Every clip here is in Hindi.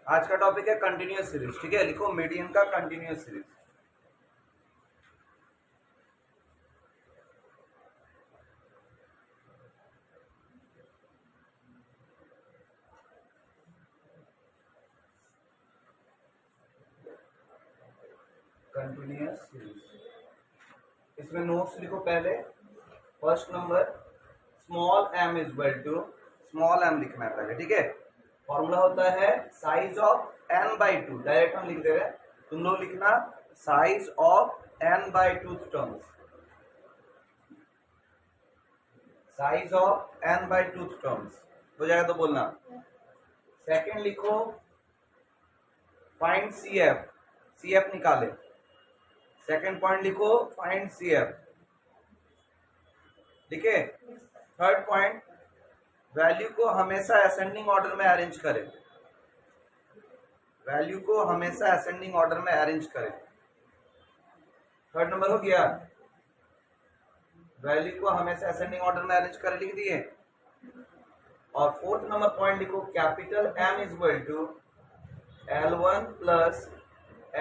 आज का टॉपिक है कंटिन्यूअस सीरीज। ठीक है, लिखो मीडियन का कंटिन्यूअस सीरीज। कंटिन्यूअस सीरीज, इसमें नोट्स लिखो। पहले first number, small m is equal to, small m लिखना है पहले। ठीक है, फॉर्मूला होता है साइज ऑफ n/2। डायरेक्ट हम लिख दे रहे हैं, तुम लोग लिखना size of n/2 terms. Size of n/2 terms हो जाएगा तो बोलना। सेकंड लिखो फाइंड CF, CF निकाले। सेकंड पॉइंट लिखो फाइंड CF। ठीक है, थर्ड पॉइंट, वैल्यू को हमेशा असेंडिंग ऑर्डर में अरेंज करें। वैल्यू को हमेशा असेंडिंग ऑर्डर में अरेंज करें। थर्ड नंबर हो गया, वैल्यू को हमेशा असेंडिंग ऑर्डर में अरेंज करें, लिख दिए। और फोर्थ नंबर पॉइंट लिखो capital M is equal to L1 plus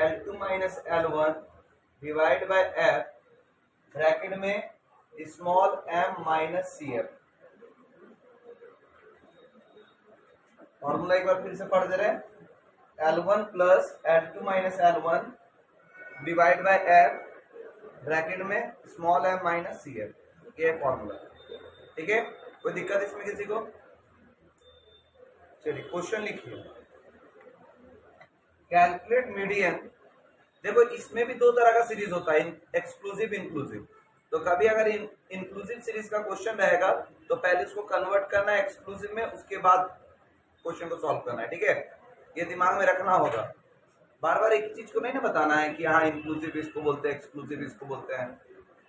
L2 minus L1 divide by F, bracket में small m minus CF। Formula एक बार फिर से पढ़ दे रहे हैं, L1 plus L2 minus L1 divide by F, bracket में स्मॉल m माइनस CF। ये फॉर्मूला। ठीक है, कोई दिक्कत इसमें किसी को? चलिए क्वेश्चन लिखिए। Calculate median. देखो इसमें भी दो तरह का सीरीज होता है, एक्सक्लूसिव इंक्लूसिव। तो कभी अगर इंक्लूसिव सीरीज का क्वेश्चन रहेगा तो पहले इसको कन्वर्ट करना है एक्सक्लूसिव में, उसके बाद क्वेश्चन को सॉल्व करना है। ठीक है, ये दिमाग में रखना होगा। बार बार एक ही चीज को नहीं ना बताना है कि हाँ इंक्लूसिव इसको बोलते हैं, एक्सक्लूसिव इसको बोलते हैं,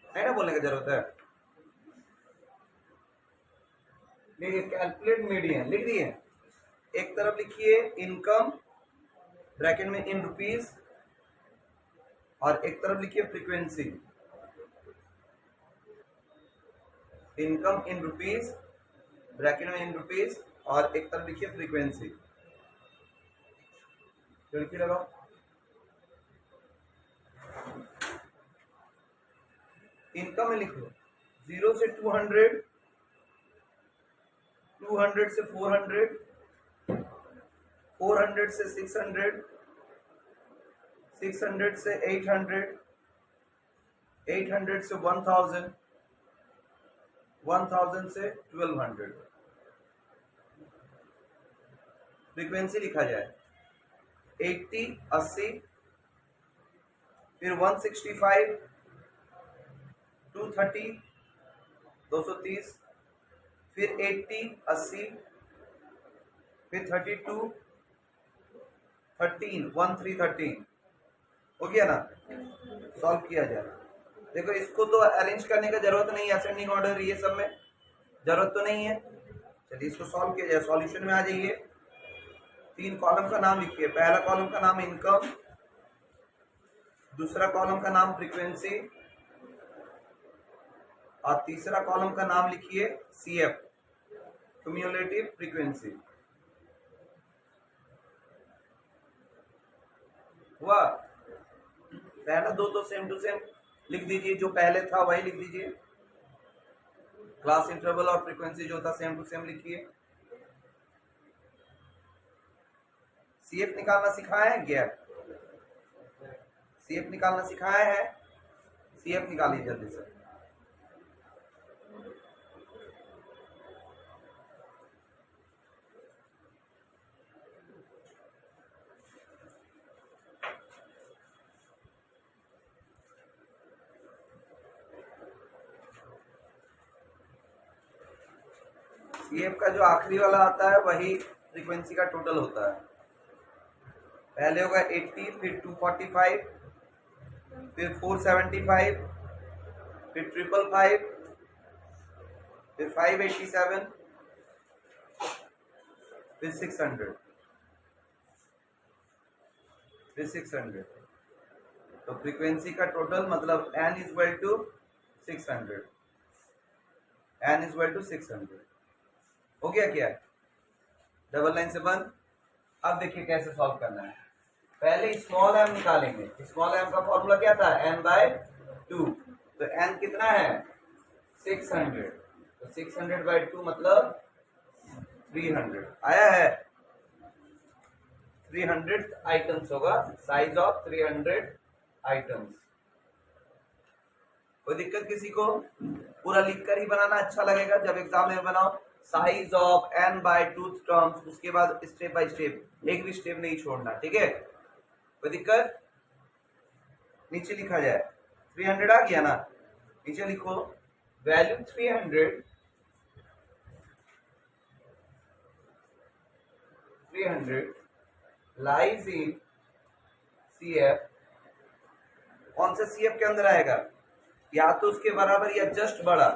नहीं ना बोलने की जरूरत है। देखिए कैलकुलेट मीडियन लिख दिए। एक तरफ लिखिए इनकम, ब्रैकेट में इन रुपीज, और एक तरफ लिखिए frequency, income in rupees, bracket में इन रुपीज, और एक तरफ लिखिए फ्रीक्वेंसी। लिखिए लगाओ। इनकम में लिखो 0 से 200, 200 से 400, 400 से 600, 600 से 800, 800 से 1000, 1000 से 1200। फ्रीक्वेंसी लिखा जाए 80, 80, फिर 165, 230, 230, फिर 80, 80, फिर 32, 13, 1313। हो गया ना? सॉल्व किया जाए। देखो इसको तो अरेंज करने का जरूरत नहीं है, असेंडिंग ऑर्डर ये सब में जरूरत तो नहीं है। चलिए इसको सॉल्व किया जाए। सॉल्यूशन में आ जाइए, 3 कॉलम का नाम लिखिए। पहला कॉलम का नाम इनकम, दूसरा कॉलम का नाम फ्रीक्वेंसी, और तीसरा कॉलम का नाम लिखिए CF, क्यूम्युलेटिव फ्रीक्वेंसी। हुआ? पहला दो तो सेम टू सेम लिख दीजिए, जो पहले था वही लिख दीजिए। क्लास इंटरवल और फ्रीक्वेंसी जो था सेम टू सेम लिखिए। CF निकालना सिखाया है, गैप CF निकालना सिखाया है। CF निकालिए जल्दी से। CF का जो आखिरी वाला आता है वही फ्रीक्वेंसी का टोटल होता है। पहले होगा 80, फिर 245, फिर 475, फिर 555, फिर 587, फिर 600, फिर 600। तो फ्रीक्वेंसी का टोटल मतलब n is equal to 600, n is equal to 600। हो गया क्या? डबल लाइन से बंद। अब देखिए कैसे सॉल्व करना है। पहले स्मॉल एम निकालेंगे। स्मॉल एम का फॉर्मूला क्या था, n/2। तो n कितना है 600। तो 600/2 मतलब 300 आया है। 300 आइटम्स होगा, साइज ऑफ 300 आइटम्स। कोई दिक्कत किसी को? पूरा लिखकर ही बनाना अच्छा लगेगा जब एग्जाम में बनाओ। साइज ऑफ n/2 टर्म्स, उसके बाद स्टेप बाय स्टेप, एक भी स्टेप नहीं छोड़ना, ठीक है? कोई दिक्कत? नीचे लिखा जाए 300 आ गया ना, नीचे लिखो वैल्यू 300 लाइज इन CF। कौन सा CF के अंदर आएगा? या तो उसके बराबर या जस्ट बड़ा,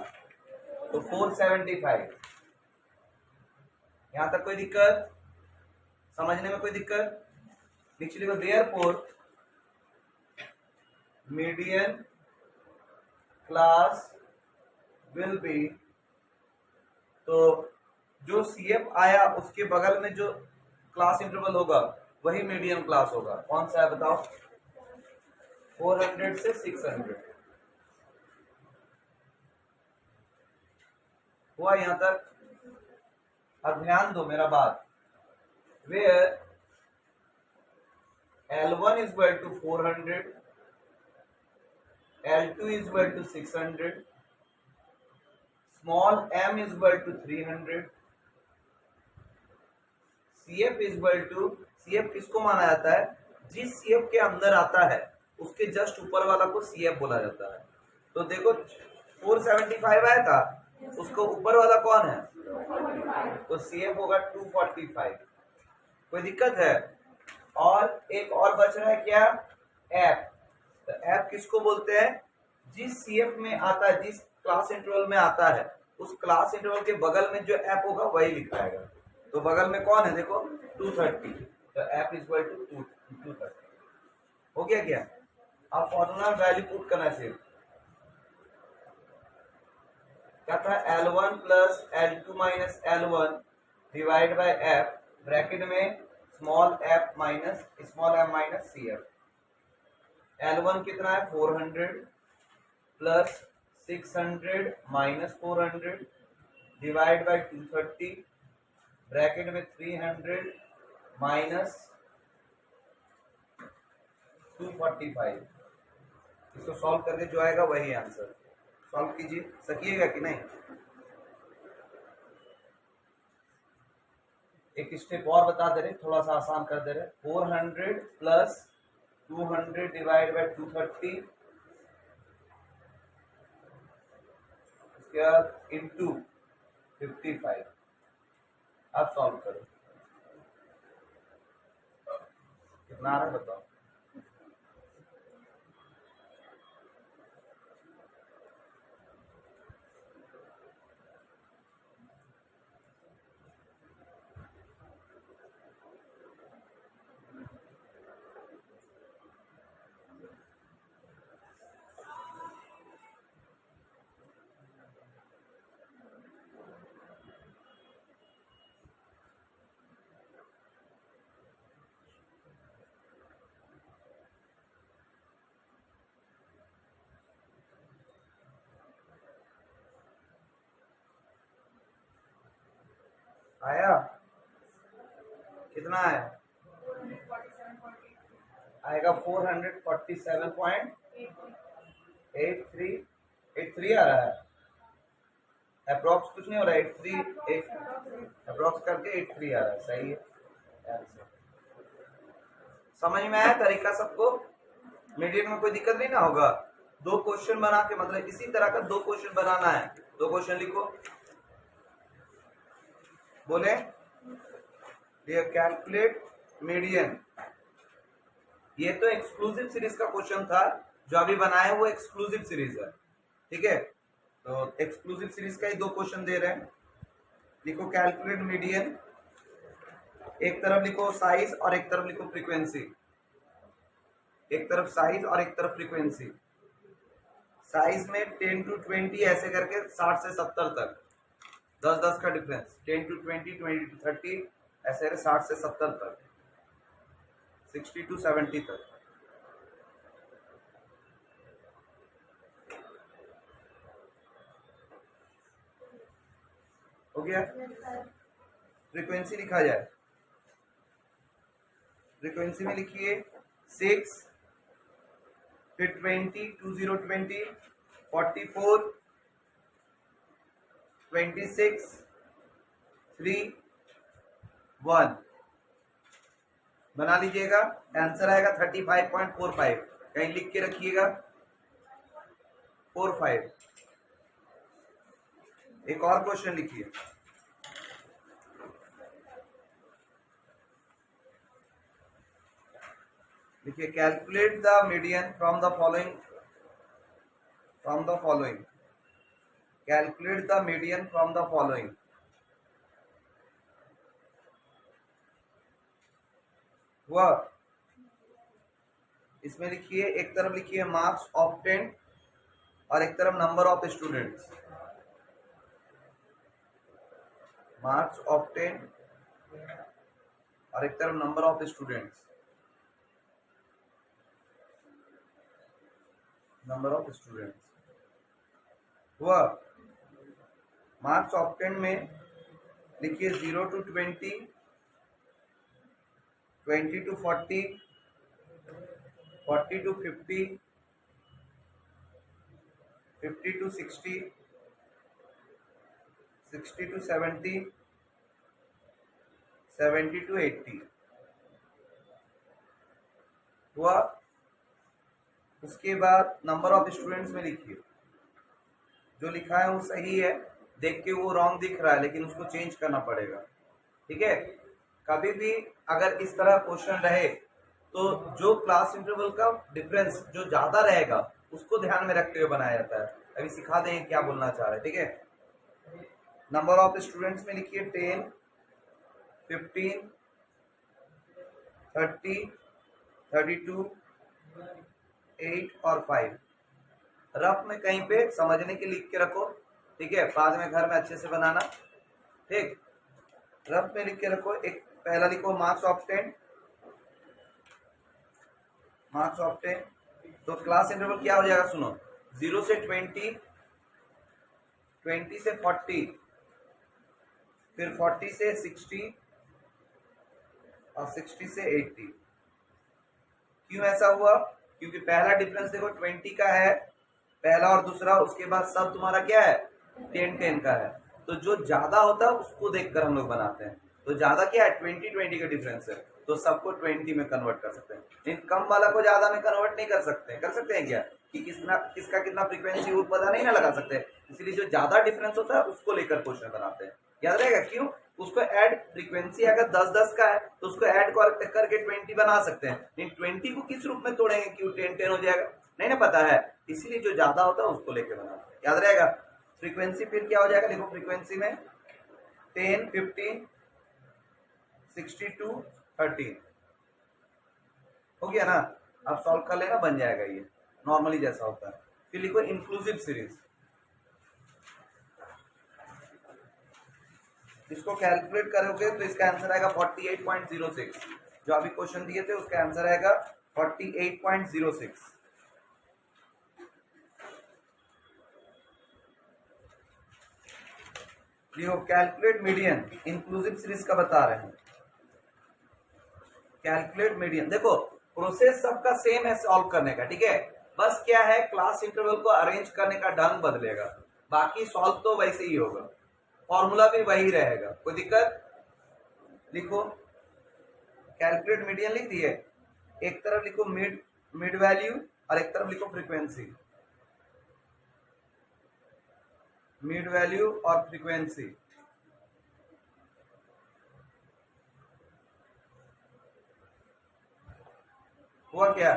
तो 475। यहां तक कोई दिक्कत? समझने में कोई दिक्कत? नीचे लिखो therefore median class will be. तो जो CF आया उसके बगल में जो क्लास इंटरवल होगा वही मीडियन क्लास होगा। कौन सा है बताओ? 400 से 600 हुआ यहां तक? अब ध्यान दो मेरा बात। Where L1 is equal to 400, L2 is equal to 600, small m is equal to 300, CF is equal to, CF किसको माना जाता है? जिस CF के अंदर आता है उसके जस्ट ऊपर वाला को CF बोला जाता है। तो देखो 475 आया था, उसको ऊपर वाला कौन है? तो CF होगा 245। कोई दिक्कत है? और एक और बच रहा है क्या? F। तो F किसको बोलते हैं? जिस CF में आता है, जिस क्लास इंटरवल में आता है, उस क्लास इंटरवल के बगल में जो F होगा वही लिखा जाएगा। तो बगल में कौन है देखो 230। तो F इज इक्वल टू 230। हो गया क्या? अब फॉर्मूला वैल्यू पुट करना है। क्या था? L1 plus L2 minus L1 divide by F, bracket में small f minus small m minus CF। L1 कितना है 400 plus 600 minus 400 divide by 230, bracket में 300 माइनस 245। इसको सॉल्व करके जो आएगा वही आंसर। सॉल्व कीजिए, सकिएगा कि नहीं? एक स्टेप और बता दे रहे, थोड़ा सा आसान कर दे रहे। 400 प्लस 200 डिवाइड बाय 230, उसके बाद इंटू 55। अब सॉल्व करो, कितना आ रहा है बताओ? आया? कितना आया? आएगा 447.83 आ रहा है। अप्रोक्स कुछ नहीं हो रहा है, 83 अप्रोक्स करके 83 आ रहा है। सही है। समझ में आया तरीका सबको? मीडियन में कोई दिक्कत नहीं ना होगा? दो क्वेश्चन बना के, मतलब इसी तरह का दो क्वेश्चन बनाना है। दो क्वेश्चन लिखो, बोले कैलकुलेट मीडियन। ये तो एक्सक्लूसिव सीरीज का क्वेश्चन था, जो अभी बनाया है वो एक्सक्लूसिव सीरीज है, ठीक है? तो एक्सक्लूसिव सीरीज का ही दो क्वेश्चन दे रहे हैं। लिखो कैलकुलेट मीडियन, एक तरफ लिखो साइज और एक तरफ लिखो फ्रीक्वेंसी। एक तरफ साइज और एक तरफ फ्रीक्वेंसी। साइज में 10 to 20 ऐसे करके 60 से 70 तक, 10-10 का डिफरेंस। 10 to 20, 20 to 30 ऐसे 60 से 70 तक। 60 to 70 तक। हो गया। फ्रीक्वेंसी लिखा जाए, फ्रीक्वेंसी में लिखिए 6, फिर 20, 20, 44, 26, 3, 1 बना लीजिएगा। आंसर आएगा 35.45। कहीं लिख के रखिएगा 45। एक और क्वेश्चन लिखिए, देखिए calculate the median from the following, calculate the median from the following. हुआ, इसमें लिखिए, एक तरफ लिखिए मार्क्स ऑब्टेन्ड और एक तरफ number of students. Marks obtained और एक तरफ number of students, number of students. हुआ, मार्क्स ऑब्टेन्ड में लिखिए 0 to 20, 20 to 40, 40 to 50, 50 to 60, 60 to 70, 70 to 80। हुआ, उसके बाद नंबर ऑफ स्टूडेंट्स में लिखिए, जो लिखा है वो सही है, देख के वो रॉन्ग दिख रहा है लेकिन उसको चेंज करना पड़ेगा। ठीक है, कभी भी अगर इस तरह क्वेश्चन रहे तो जो क्लास इंटरवल का डिफरेंस जो ज्यादा रहेगा उसको ध्यान में रखते हुए बनाया जाता है। अभी सिखा दें क्या बोलना चाह रहे हैं। ठीक है, नंबर ऑफ स्टूडेंट्स में लिखिए 10, 15, 30, 32, 8 और 5। रफ में कहीं पे समझने के लिख के रखो। ठीक है, बाद में घर में अच्छे से बनाना। ठीक, रफ में लिख के रखो। एक पहला लिखो मार्क्स ऑफ 10, मार्क्स ऑफ 10। तो क्लास इंटरवल क्या हो जाएगा, सुनो, 0 से 20, 20 से 40, फिर 40 से 60 और 60 से 80। क्यों ऐसा हुआ? क्योंकि पहला डिफरेंस देखो 20 का है, पहला और दूसरा, उसके बाद सब तुम्हारा क्या है 10-10 का है। तो जो ज्यादा होता है उसको देखकर हम लोग बनाते हैं। तो ज्यादा क्या है 20-20 का डिफरेंस है, तो सबको 20 में कन्वर्ट कर सकते हैं, लेकिन कम वाला को ज्यादा में कन्वर्ट नहीं कर सकते। कर सकते हैं क्या कि किसका कितना फ्रीक्वेंसी वो पता नहीं ना लगा सकते, इसलिए जो ज्यादा डिफरेंस होता है उसको लेकर क्वेश्चन बनाते हैं। याद रहेगा क्यों? उसको ऐड, फ्रीक्वेंसी अगर 10-10 का है तो उसको ऐड करके 20 बना सकते हैं, लेकिन 20 को किस रूप में तोड़ेंगे, क्यों 10-10 हो जाएगा, नहीं ना पता है, इसीलिए जो ज्यादा होता है उसको लेके बनाते हैं। याद रहेगा। फ्रीक्वेंसी फिर क्या हो जाएगा, देखो फ्रीक्वेंसी में 10, 15, 62, 13 हो गया ना। अब सॉल्व कर लेना, बन जाएगा ये नॉर्मली जैसा होता है। फिर लिखो इंक्लूसिव सीरीज, इसको कैलकुलेट करोगे तो इसका आंसर आएगा 48.06। जो अभी क्वेश्चन दिए थे उसका आंसर आएगा 48.06। देखो कैलकुलेट मीडियन, इंक्लूसिव सीरीज का बता रहे हैं। कैलकुलेट मीडियन, देखो प्रोसेस सबका सेम है सॉल्व करने का। ठीक है, बस क्या है क्लास इंटरवल को अरेंज करने का ढंग बदलेगा, बाकी सॉल्व तो वैसे ही होगा, फॉर्मूला भी वही रहेगा, कोई दिक्कत। लिखो कैलकुलेट मीडियन लिख दिए, एक तरफ लिखो मिड वैल्यू और एक तरफ लिखो फ्रीक्वेंसी, मिड वैल्यू और फ्रीक्वेंसी। हुआ क्या?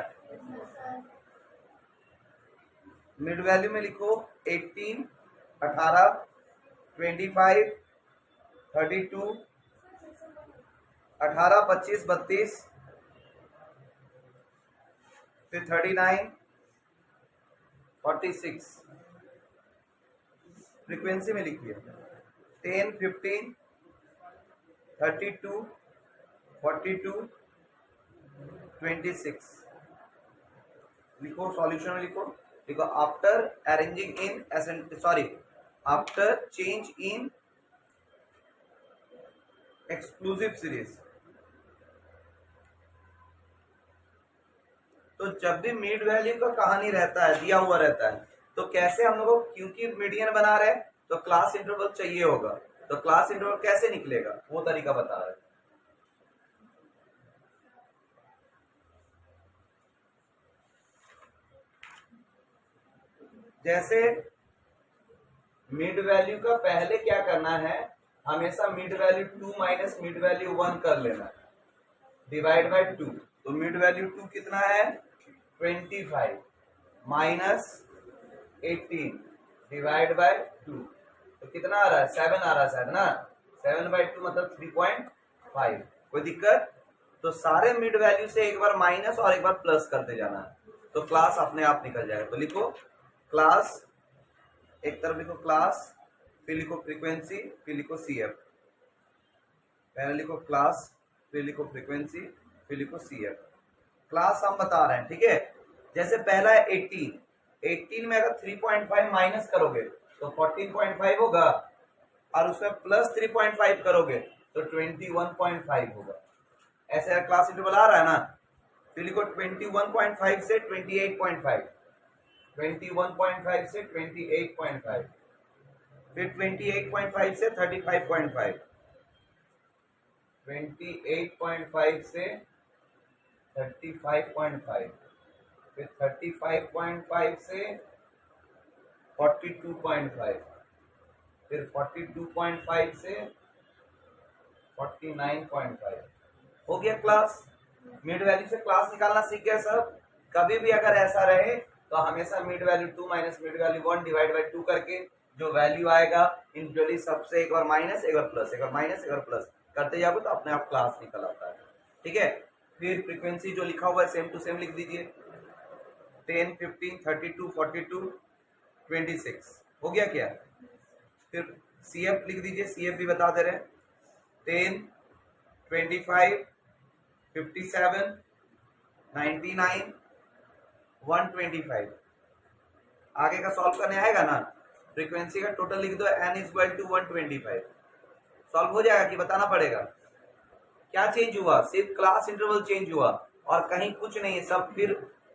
मिड वैल्यू में लिखो 18, 18, 25, 32, 18, 25, 32, फिर 39, 46। फ्रीक्वेंसी में लिखिए 10, 15, 32, 42, 26 लिखो, सॉल्यूशन में लिखो, देखो after arranging in after change in exclusive series. तो जब भी मिड वैल्यू का कहानी रहता है, दिया हुआ रहता है, तो कैसे हम लोग, क्योंकि मीडियन बना रहे हैं तो क्लास इंटरवल चाहिए होगा, तो क्लास इंटरवल कैसे निकलेगा वो तरीका बता रहे हैं। जैसे मिड वैल्यू का पहले क्या करना है, हमेशा mid value 2 minus mid value 1 कर लेना, डिवाइड बाय 2। तो मिड वैल्यू 2 कितना है 25 माइनस 18 डिवाइड बाय 2, तो कितना आ रहा है 7 आ रहा है शायद ना, 7/2 मतलब 3.5। कोई दिक्कत? तो सारे मिड वैल्यू से एक बार माइनस और एक बार प्लस करते जाना है, तो क्लास अपने आप निकल जाएगा। तो लिखो क्लास, एक तरफ लिखो क्लास, फिर लिखो फ्रीक्वेंसी, फिर लिखो CF। पहले लिखो क्लास, फिर लिखो फ्रीक्वेंसी, फिर लिखो CF। क्लास हम बता रहे हैं, ठीक है। जैसे पहला है 18 में अगर 3.5 माइनस करोगे तो 14.5 होगा, और उसमें प्लस 3.5 करोगे तो 21.5 होगा। ऐसे क्लास इंटरवल आ रहा है ना। फिर लिखो 21.5 से 28.5, 21.5 से 28.5, फिर 28.5 से 35.5, 28.5 से 35.5, फिर 35.5 से 42.5, फिर 42.5 से 49.5। हो गया क्लास। मिड वैल्यू से क्लास निकालना सीख गए सब। कभी भी अगर ऐसा रहे तो हमेशा mid value 2 minus mid value 1 divide by 2 करके जो वैल्यू आएगा इंडिविजुअली सबसे एक बार माइनस, एक बार प्लस, एक बार माइनस, एक बार प्लस करते जाओगे तो अपने आप क्लास निकल आता है, ठीक है। फिर फ्रीक्वेंसी जो लिखा हुआ है सेम टू सेम लिख दीजिए, 10, 15, 32, 42, 26। हो गया क्या? फिर CF लिख दीजिए, CF भी बता दे रहे हैं, 10, 25, 57, 99, 125। आगे का सॉल्व करने आएगा ना, फ्रीक्वेंसी का टोटल लिख दो, n इक्वल टू 125। सॉल्व हो जाएगा कि बताना पड़ेगा? क्या चेंज हुआ? सिर्फ क्लास इंटरवल चेंज हुआ और कहीं कुछ नहीं है, सब फिर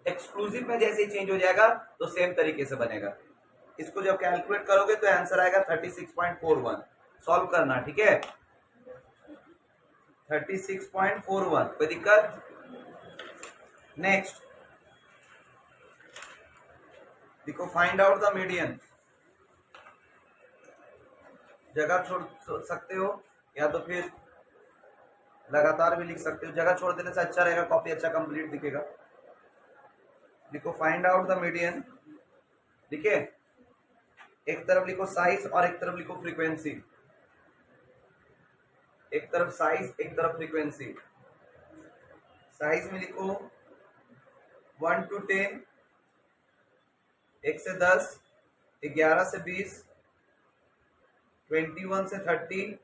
एक्सक्लूसिव में जैसे ही चेंज हो जाएगा तो सेम तरीके से बनेगा। इसको जब कैलकुलेट करोगे तो आंसर आएगा 36.41। सॉल्व करना, ठीक है। 36.41। कोई दिक्कत? नेक्स्ट देखो, फाइंड आउट द मीडियन। जगह छोड़ सकते हो या तो फिर लगातार भी लिख सकते हो, जगह छोड़ देने से अच्छा रहेगा, कॉपी अच्छा कंप्लीट दिखेगा। लिखो फाइंड आउट द मीडियन, ठीक है। एक तरफ लिखो साइज और एक तरफ लिखो फ्रीक्वेंसी, एक तरफ साइज एक तरफ फ्रीक्वेंसी। साइज में लिखो 1 to 10, 1 से 10, 11 से 20, 21 से 30,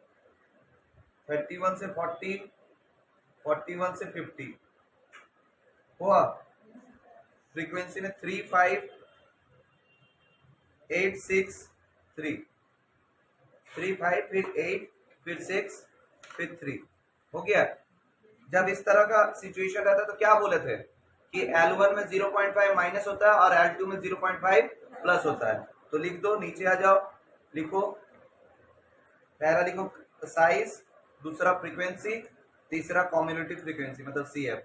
31 से 40, 41 से 50 हुआ। फ्रीक्वेंसी में 3, 5, 8, 6, 3, 3, 5, फिर 8, फिर 6, फिर 3। हो गया। जब इस तरह का सिचुएशन रहता है तो क्या बोले थे कि L1 में 0.5 माइनस होता है और L2 में 0.5 प्लस होता है। तो लिख दो, नीचे आ जाओ, लिखो पहला लिखो साइज, दूसरा फ्रीक्वेंसी, तीसरा कम्युलेटिव फ्रीक्वेंसी मतलब CF।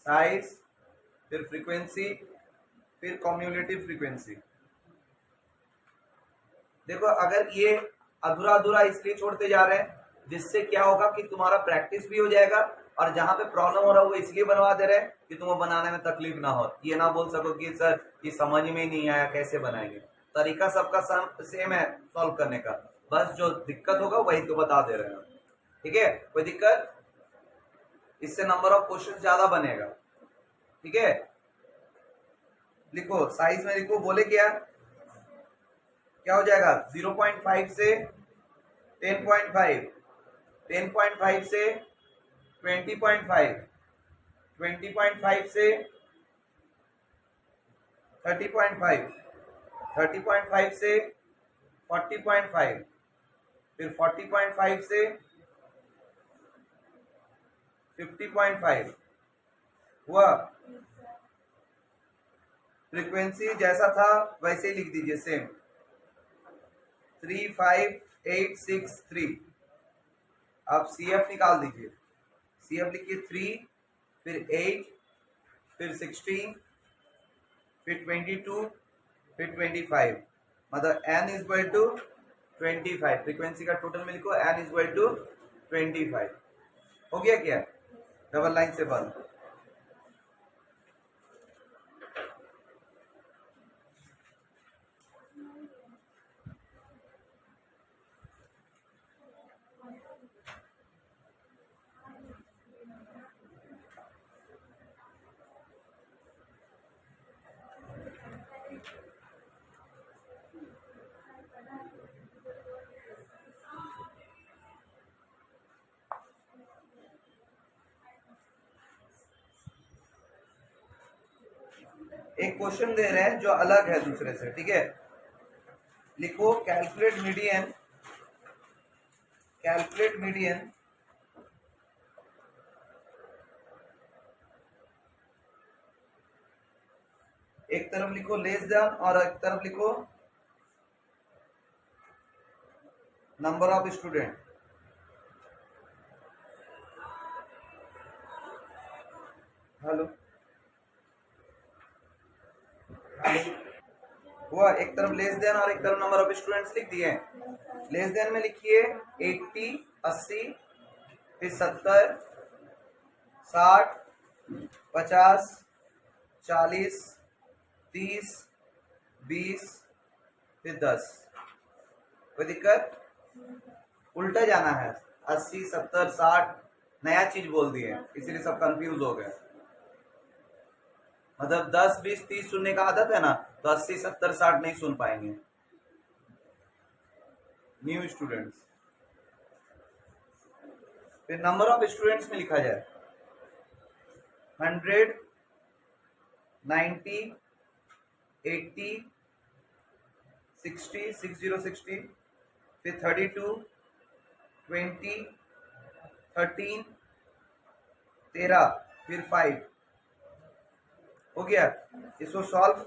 साइज, फिर फ्रीक्वेंसी, फिर कम्युलेटिव फ्रीक्वेंसी। देखो अगर ये अधूरा अधूरा इसलिए छोड़ते जा रहे हैं जिससे क्या होगा कि तुम्हारा प्रैक्टिस भी हो जाएगा, और जहां पे प्रॉब्लम हो रहा है वो इसलिए बनवा दे रहे हैं कि तुम्हें बनाने में तकलीफ ना हो, ये ना बोल सको कि सर ये समझ में नहीं आया कैसे बनाएंगे। तरीका सबका सेम है सॉल्व करने का, बस जो दिक्कत होगा वही तो बता दे रहे हैं, ठीक है। कोई दिक्कत? इससे नंबर ऑफ क्वेश्चन ज्यादा बनेगा, ठीक है। लिखो साइज में लिखो, बोले क्या हो जाएगा 0.5 से 10.5, 10.5 से 20.5, 20.5 से 30.5, 30.5 से 40.5, फिर 40.5 से 50.5 हुआ। फ्रीक्वेंसी जैसा था वैसे ही लिख दीजिए, सेम 35863। अब CF निकाल दीजिए। CF लिखिए 3, फिर 8, फिर 16, फिर 22, फिर 25, मतलब n is equal to 25। Frequency का टोटल में लिखो n इज इक्वल टू 25। हो गया क्या? डबल लाइन से बंद। एक क्वेश्चन दे रहे हैं जो अलग है दूसरे से, ठीक है। लिखो कैलकुलेट मीडियन, कैलकुलेट मीडियन एक तरफ लिखो लेस देन और एक तरफ लिखो नंबर ऑफ स्टूडेंट। हेलो हुआ? एक तरफ लेस देन और एक तरफ नंबर ऑफ स्टूडेंट्स लिख दिए। लेस देन में लिखिए 80, 80, फिर 70, 60, 50, 40, 30, 20, फिर 10। कोई दिक्कत? उल्टा जाना है, 80, 70, 60 नया चीज बोल दिए, इसीलिए सब कंफ्यूज हो गए। मतलब 10, 20, 30 सुनने का आदत है ना, तो 80, 70, 60 नहीं सुन पाएंगे न्यू स्टूडेंट्स। फिर नंबर ऑफ स्टूडेंट्स में लिखा जाए 100, 90, 80, 60, 60, फिर 32, 20, 13, 13, फिर 5। हो गया? इसको सॉल्व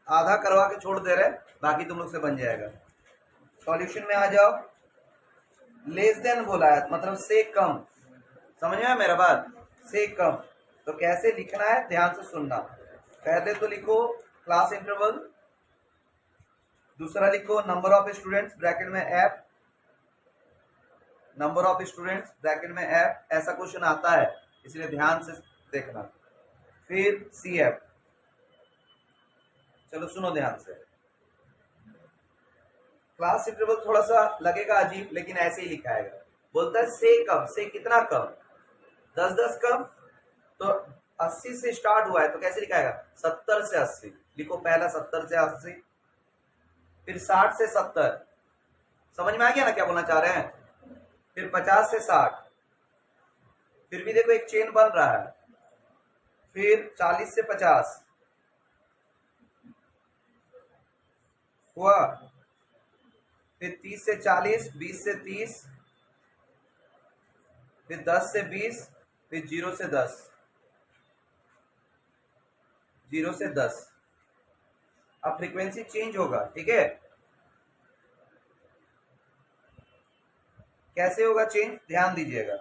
आधा करवा के छोड़ दे रहे, बाकी तुम लोग से बन जाएगा। सॉल्यूशन में आ जाओ। लेस देन बोला है मतलब से कम, समझ में आया मेरा बात? से कम तो कैसे लिखना है ध्यान से सुनना। पहले तो लिखो क्लास इंटरवल, दूसरा लिखो नंबर ऑफ स्टूडेंट्स ब्रैकेट में F, number of students bracket में एफ। ऐसा क्वेश्चन आता है इसलिए ध्यान से देखना। फिर CF। चलो सुनो ध्यान से। क्लास इंटरवल थोड़ा सा लगेगा अजीब, लेकिन ऐसे ही लिखा है। बोलता है से कम, से कितना कम? 10, 10 कम। तो 80 से स्टार्ट हुआ है तो कैसे लिखाएगा? 70 से 80 लिखो। पहला 70 से 80, फिर 60 से 70। समझ में आ गया ना क्या बोलना चाह रहे हैं? फिर 50 से 60, फिर भी देखो एक चेन बन रहा है। फिर 40 से 50 हुआ। फिर 30 से 40, 20 से 30, फिर 10 से 20, फिर 0 से 10, 0 से 10। अब फ्रीक्वेंसी चेंज होगा, ठीक है। कैसे होगा चेंज? ध्यान दीजिएगा।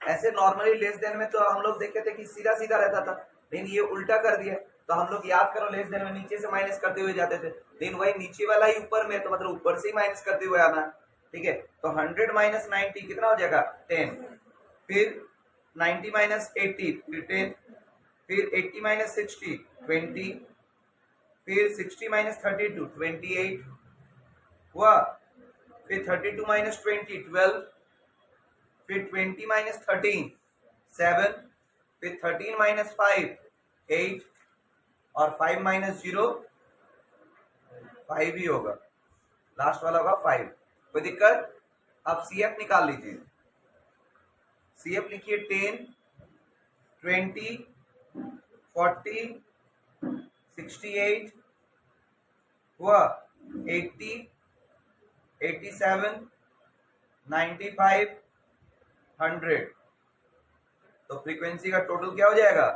ऐसे नॉर्मली लेस देन में तो हम लोग देखे थे कि सीधा सीधा रहता था, लेकिन ये उल्टा कर दिया। तो हम लोग याद करो लेस देन में नीचे से माइनस करते हुए जाते थे, लेकिन वही नीचे वाला ही ऊपर में, तो मतलब ऊपर से ही माइनस करते हुए आना, ठीक है। तो 100 माइनस 90 कितना हो जाएगा? 10। फिर 90 माइनस 80 फिर 10, फिर 80 माइनस 60 20, फिर 60 माइनस 32 28 हुआ। फिर 32 माइनस 20 12, फिर 20 माइनस 13 7, फिर 13 माइनस 5 8, और 5 माइनस 0 5 ही होगा, लास्ट वाला होगा 5। कोई दिक्कत? अब CF निकाल लीजिए। CF लिखिए 10, 20, 40, 68 हुआ, 80, 87, 95, 100। तो फ्रीक्वेंसी का टोटल क्या हो जाएगा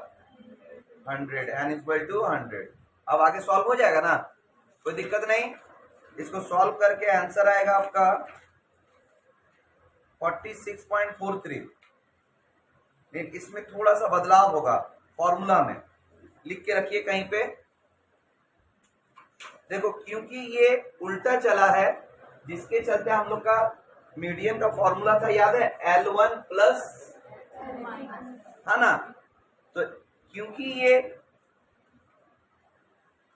100, n इक्वल टू 100। अब आगे सॉल्व हो जाएगा ना, कोई दिक्कत नहीं। इसको सॉल्व करके आंसर आएगा आपका 46.43। लेकिन इसमें थोड़ा सा बदलाव होगा फॉर्मूला में, लिख के रखिए कहीं पे। देखो क्योंकि ये उल्टा चला है, जिसके चलते हम लोग का मीडियन का फॉर्मूला था, याद है, L1 प्लस, है ना। तो क्योंकि ये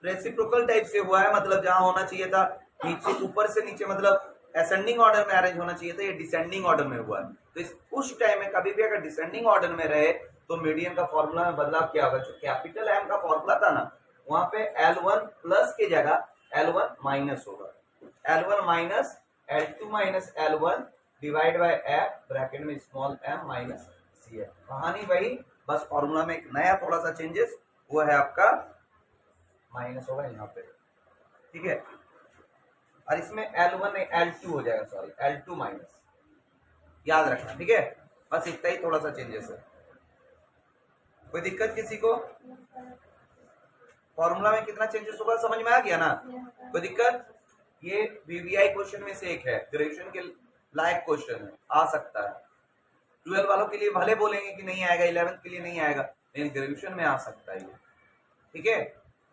रेसिप्रोकल टाइप से हुआ है, मतलब जहां होना चाहिए था नीचे ऊपर से नीचे, मतलब असेंडिंग ऑर्डर में अरेंज होना चाहिए था, ये डिसेंडिंग ऑर्डर में हुआ है। तो उस टाइम में कभी भी अगर डिसेंडिंग ऑर्डर में रहे तो मीडियन का फॉर्मूला में बदलाव क्या होगा। जो कैपिटल एम का फॉर्मूला था ना, वहां पे L1 प्लस की जगह L1 माइनस होगा। L1 minus L2 minus L1 divide bye F bracket में स्मॉल m माइनस सी है। कहानी वही, बस फॉर्मूला में एक नया थोड़ा सा चेंजेस, वो है आपका माइनस होगा यहाँ पे, ठीक है। और इसमें L1 L2 हो जाएगा, सॉरी L2 माइनस, याद रखना, ठीक है। बस इतना ही थोड़ा सा चेंजेस है। कोई दिक्कत किसी को? फॉर्मूला में कितना चेंजेस होगा समझ में आ गया ना? कोई दिक्कत? ये वीवीआई क्वेश्चन में से एक है, ग्रेजुएशन के लायक क्वेश्चन है, आ सकता है। 12 वालों के लिए भले बोलेंगे कि नहीं आएगा, 11th के लिए नहीं आएगा, लेकिन ग्रेजुएशन में आ सकता है ये, ठीक है।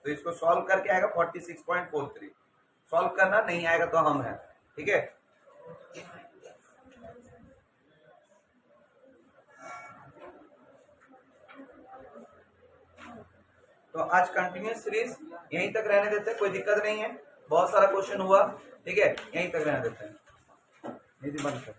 तो इसको सॉल्व करके आएगा 46.43। सॉल्व करना नहीं आएगा तो हम हैं, ठीक है। तो आज कंटिन्यूस सीरीज यहीं तक रहने देते हैं, कोई दिक्कत नहीं है। बहुत सारा क्वेश्चन हुआ, ठीक है, यहीं तक रहने देते हैं। नहीं बंद कर।